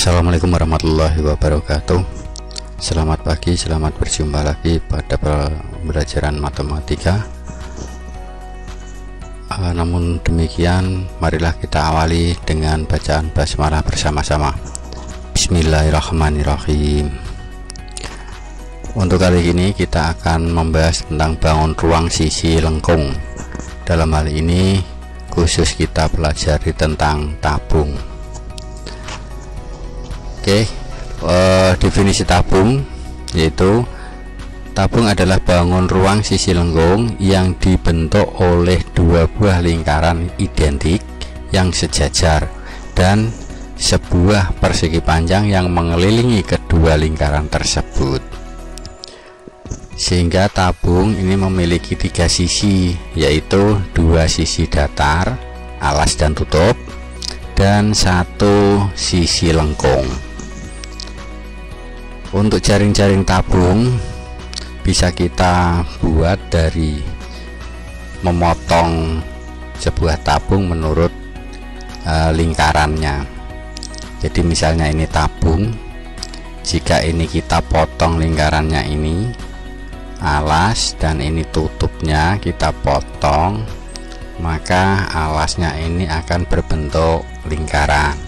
Assalamualaikum warahmatullahi wabarakatuh. Selamat pagi, selamat berjumpa lagi pada pembelajaran matematika. Namun demikian, marilah kita awali dengan bacaan basmalah bersama-sama. Bismillahirrahmanirrahim. Untuk kali ini kita akan membahas tentang bangun ruang sisi lengkung. Dalam hal ini khusus kita pelajari tentang tabung. Definisi tabung yaitu tabung adalah bangun ruang sisi lengkung yang dibentuk oleh dua buah lingkaran identik yang sejajar dan sebuah persegi panjang yang mengelilingi kedua lingkaran tersebut, sehingga tabung ini memiliki tiga sisi, yaitu dua sisi datar, alas dan tutup, dan satu sisi lengkung. Untuk jaring-jaring tabung bisa kita buat dari memotong sebuah tabung menurut lingkarannya. Jadi misalnya ini tabung, jika ini kita potong lingkarannya ini alas dan ini tutupnya kita potong, maka alasnya ini akan berbentuk lingkaran.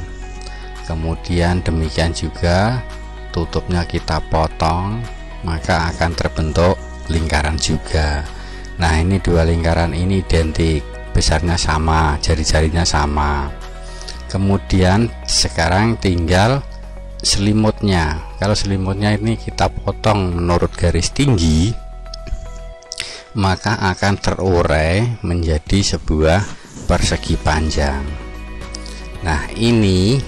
Kemudian demikian juga tutupnya kita potong, maka akan terbentuk lingkaran juga. Nah, ini dua lingkaran ini identik, besarnya sama, jari-jarinya sama. Kemudian sekarang tinggal selimutnya. Kalau selimutnya ini kita potong menurut garis tinggi, maka akan terurai menjadi sebuah persegi panjang. Nah, ini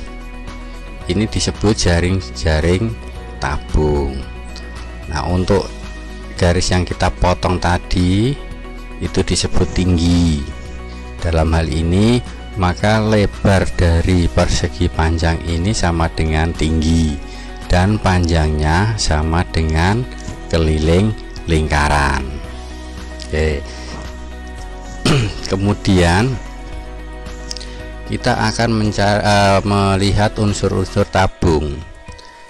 disebut jaring-jaring tabung. Nah, untuk garis yang kita potong tadi itu disebut tinggi. Dalam hal ini maka lebar dari persegi panjang ini sama dengan tinggi dan panjangnya sama dengan keliling lingkaran. Kemudian kita akan melihat unsur-unsur tabung.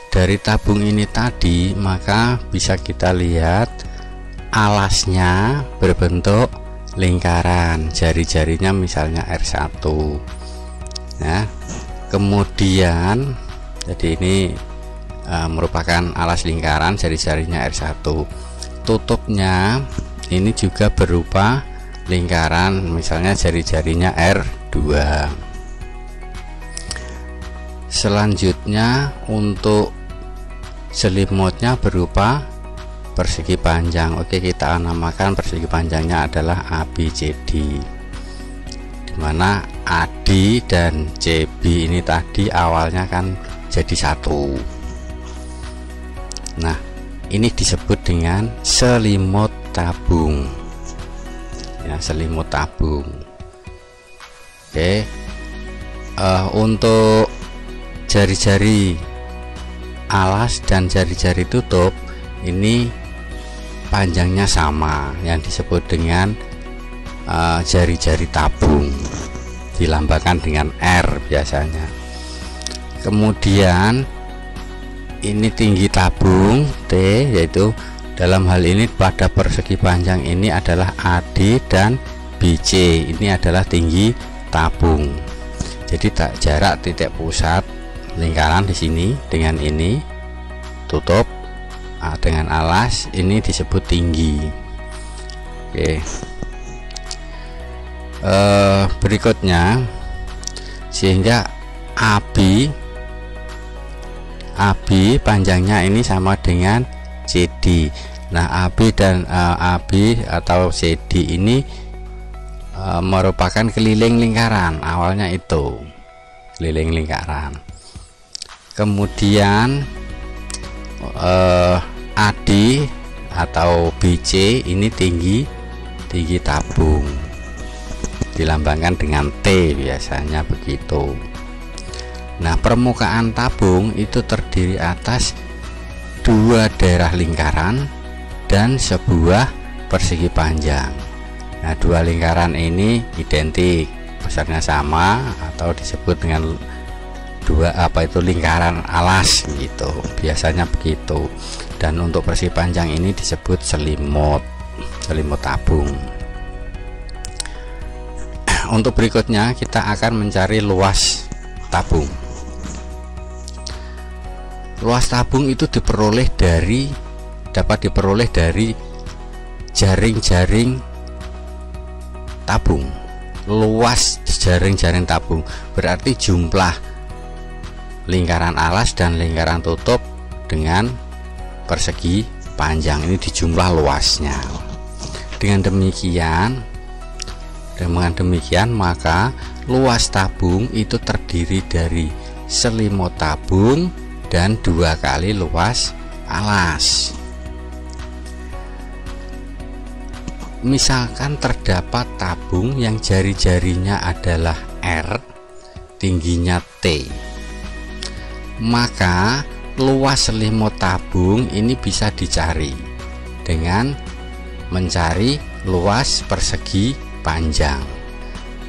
Dari tabung ini tadi, maka bisa kita lihat alasnya berbentuk lingkaran, jari-jarinya misalnya R1. Nah, kemudian jadi ini merupakan alas lingkaran, jari-jarinya R1. Tutupnya ini juga berupa lingkaran, misalnya jari-jarinya R2. Selanjutnya untuk selimutnya berupa persegi panjang. Oke, kita namakan persegi panjangnya adalah ABCD, dimana AD dan CB ini tadi awalnya kan jadi satu. Nah, ini disebut dengan selimut tabung. Ya, selimut tabung. Untuk jari-jari alas dan jari-jari tutup ini panjangnya sama, yang disebut dengan jari-jari tabung, dilambangkan dengan R biasanya. Kemudian ini tinggi tabung T, yaitu dalam hal ini pada persegi panjang ini adalah AD dan BC, ini adalah tinggi tabung. Jadi jarak titik pusat lingkaran di sini dengan ini tutup dengan alas ini disebut tinggi. Berikutnya, sehingga AB panjangnya ini sama dengan CD. Nah, AB dan AB atau CD ini merupakan keliling lingkaran, awalnya itu keliling lingkaran. Kemudian AD atau BC ini tinggi tabung, dilambangkan dengan T biasanya begitu. Nah, permukaan tabung itu terdiri atas dua daerah lingkaran dan sebuah persegi panjang. Nah, dua lingkaran ini identik, besarnya sama atau disebut dengan lingkaran alas gitu, biasanya begitu. Dan untuk persegi panjang ini disebut selimut tabung. Untuk berikutnya kita akan mencari luas tabung. Luas tabung itu dapat diperoleh dari jaring-jaring tabung. Luas jaring-jaring tabung berarti jumlah lingkaran alas dan lingkaran tutup dengan persegi panjang ini dijumlah luasnya. Dengan demikian maka luas tabung itu terdiri dari selimut tabung dan 2 kali luas alas. Misalkan terdapat tabung yang jari-jarinya adalah R, tingginya T, maka luas selimut tabung ini bisa dicari dengan mencari luas persegi panjang.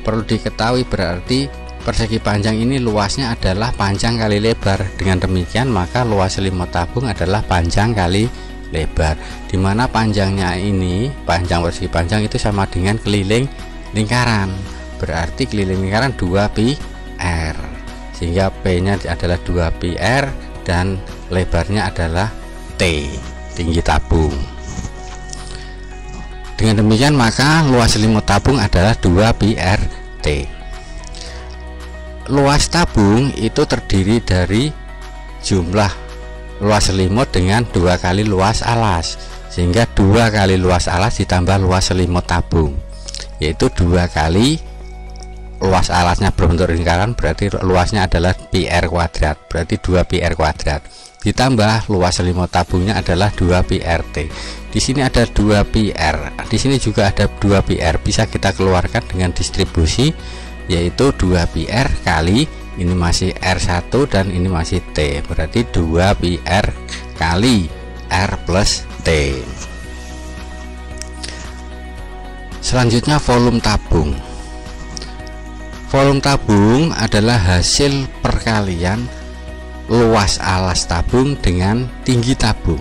Perlu diketahui berarti persegi panjang ini luasnya adalah panjang kali lebar. Dengan demikian maka luas selimut tabung adalah panjang kali lebar, dimana panjangnya ini, panjang persegi panjang itu sama dengan keliling lingkaran, berarti keliling lingkaran 2πr, sehingga P nya adalah 2πr dan lebarnya adalah T, tinggi tabung. Dengan demikian maka luas selimut tabung adalah 2πrt. Luas tabung itu terdiri dari jumlah luas selimut dengan 2 kali luas alas, sehingga 2 kali luas alas ditambah luas selimut tabung, yaitu 2 kali luas alasnya berbentuk lingkaran, berarti luasnya adalah πr kuadrat, berarti 2πr kuadrat, ditambah luas selimut tabungnya adalah 2πrt. Di sini ada 2πr, di sini juga ada 2πr, bisa kita keluarkan dengan distribusi, yaitu 2πr kali ini masih R1 dan ini masih T, berarti 2πr kali R plus T. Selanjutnya volume tabung. Volume tabung adalah hasil perkalian luas alas tabung dengan tinggi tabung.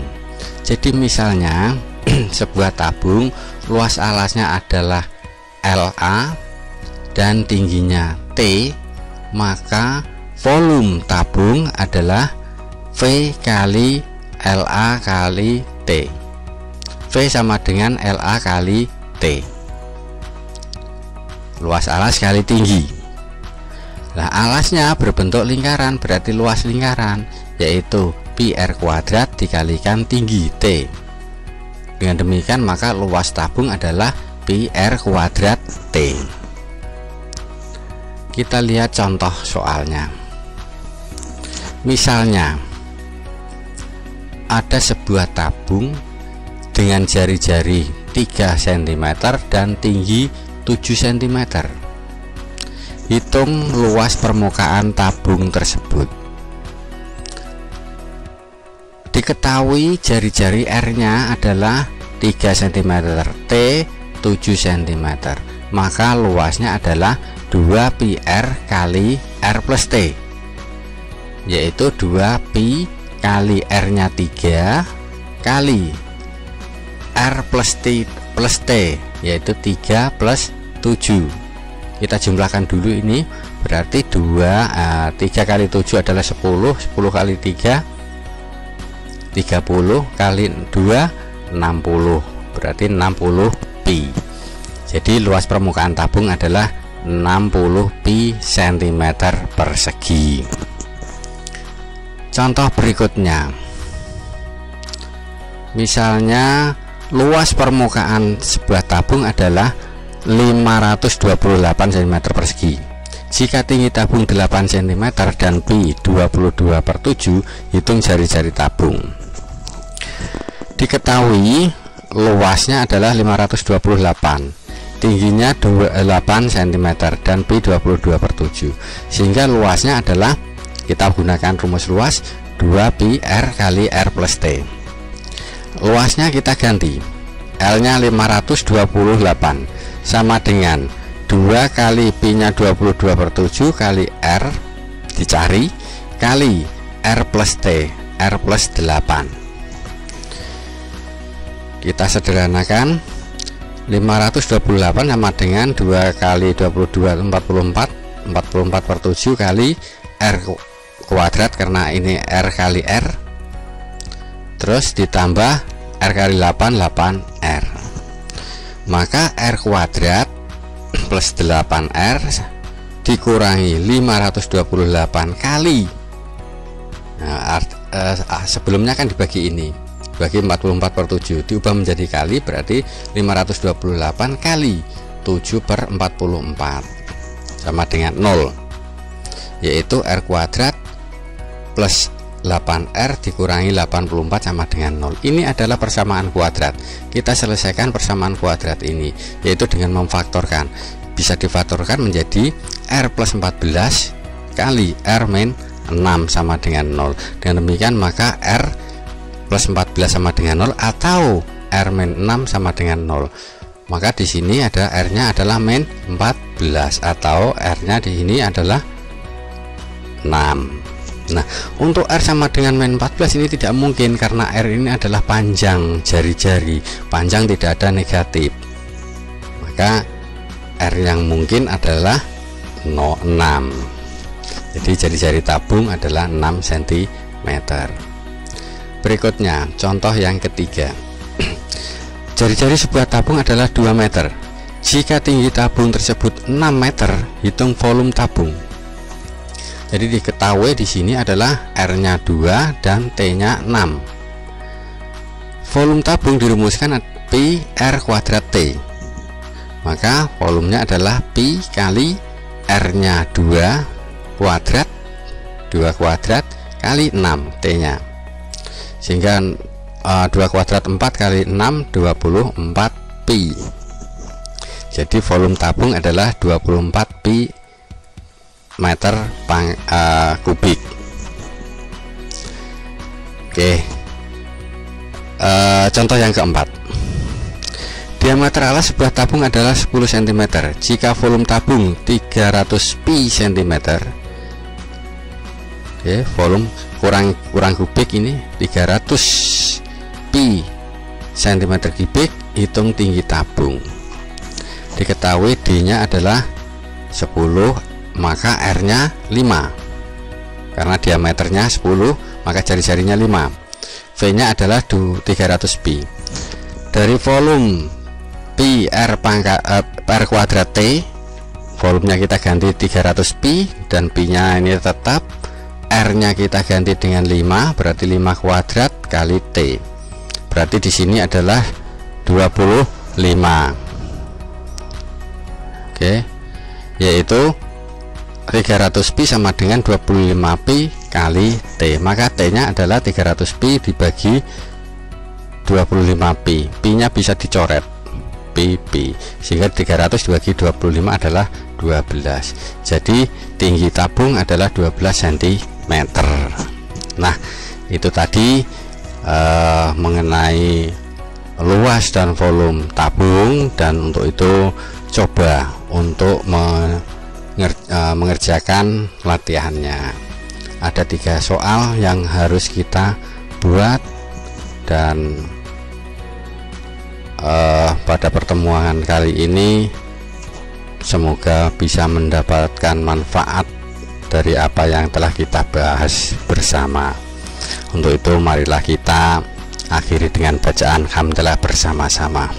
Jadi misalnya sebuah tabung luas alasnya adalah LA dan tingginya T, maka volume tabung adalah V kali LA kali T. V sama dengan LA kali T, luas alas kali tinggi. Nah, alasnya berbentuk lingkaran, berarti luas lingkaran, yaitu πr kuadrat dikalikan tinggi T. Dengan demikian maka luas tabung adalah πr kuadrat T. Kita lihat contoh soalnya. Misalnya ada sebuah tabung dengan jari-jari 3 cm dan tinggi 7 cm. Hitung luas permukaan tabung tersebut. Diketahui jari-jari R-nya adalah 3 cm, T 7 cm, maka luasnya adalah 2πr kali R plus T, yaitu 2π kali R nya 3 kali R plus T, yaitu 3 plus 7. Kita jumlahkan dulu ini, berarti 3 kali 7 adalah 10, 10 kali 3 30 kali 2 60, berarti 60π. Jadi luas permukaan tabung adalah 60π cm persegi. Contoh berikutnya, misalnya luas permukaan sebuah tabung adalah 528 cm persegi. Jika tinggi tabung 8 cm dan π 22/7, hitung jari-jari tabung. Diketahui luasnya adalah 528, tingginya 8 cm dan π 22/7, sehingga luasnya adalah, kita gunakan rumus luas, 2πr kali R plus T. Luasnya kita ganti, L nya 528 sama dengan 2 kali π nya 22/7 kali R dicari, kali R plus T, R plus 8. Kita sederhanakan, 528 sama dengan 2 kali 22 44, 44 per 7 kali R kuadrat, karena ini R kali R, terus ditambah R kali 8, 8R. Maka R kuadrat plus 8R dikurangi 528 kali, nah, sebelumnya kan dibagi ini, bagi 44 per 7 diubah menjadi kali, berarti 528 kali 7 per 44 sama dengan 0, yaitu R kuadrat plus 8R dikurangi 84 sama dengan 0. Ini adalah persamaan kuadrat. Kita selesaikan persamaan kuadrat ini, yaitu dengan memfaktorkan. Bisa difaktorkan menjadi R plus 14 kali R min 6 sama dengan 0. Dengan demikian maka R plus 14 sama dengan 0 atau R min 6 sama dengan 0. Maka di sini ada R-nya adalah min 14 atau R-nya di sini adalah 6. Nah, untuk R sama dengan min 14 ini tidak mungkin, karena R ini adalah panjang jari-jari, panjang tidak ada negatif. Maka R yang mungkin adalah 6. Jadi jari-jari tabung adalah 6 cm. Berikutnya contoh yang ketiga. Jari-jari sebuah tabung adalah 2 meter. Jika tinggi tabung tersebut 6 meter, hitung volume tabung. Jadi diketahui di sini adalah R-nya 2 dan T-nya 6. Volume tabung dirumuskan pi R kuadrat T. Maka volumenya adalah pi kali R-nya 2 kuadrat kali 6 T-nya, sehingga 2 kuadrat 4 kali 6 24 pi. Jadi volume tabung adalah 24 pi meter kubik. Oke, contoh yang keempat. Diameter alas sebuah tabung adalah 10 cm. Jika volume tabung 300 pi cm, oke, volume kurang kubik ini 300 pi cm kubik. Hitung tinggi tabung. Diketahui D nya adalah 10, maka R nya 5, karena diameternya 10 maka jari-jarinya 5. V nya adalah 300 pi. Dari volume pi R kuadrat T, volumenya kita ganti 300 pi dan pi nya ini tetap, R nya kita ganti dengan 5, berarti 5 kuadrat kali T, berarti di sini adalah 25. Oke, yaitu 300 pi sama dengan 25 pi kali T, maka T nya adalah 300 pi dibagi 25 pi, pi nya bisa dicoret pi, sehingga 300 dibagi 25 adalah 12. Jadi tinggi tabung adalah 12 cm. Nah, itu tadi mengenai luas dan volume tabung, dan untuk itu coba untuk mengerjakan latihannya. Ada 3 soal yang harus kita buat, dan pada pertemuan kali ini semoga bisa mendapatkan manfaat dari apa yang telah kita bahas bersama. Untuk itu marilah kita akhiri dengan bacaan hamdalah bersama-sama.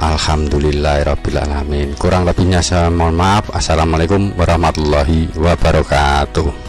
Alhamdulillahirabbil alamin. Kurang lebihnya saya mohon maaf. Assalamualaikum warahmatullahi wabarakatuh.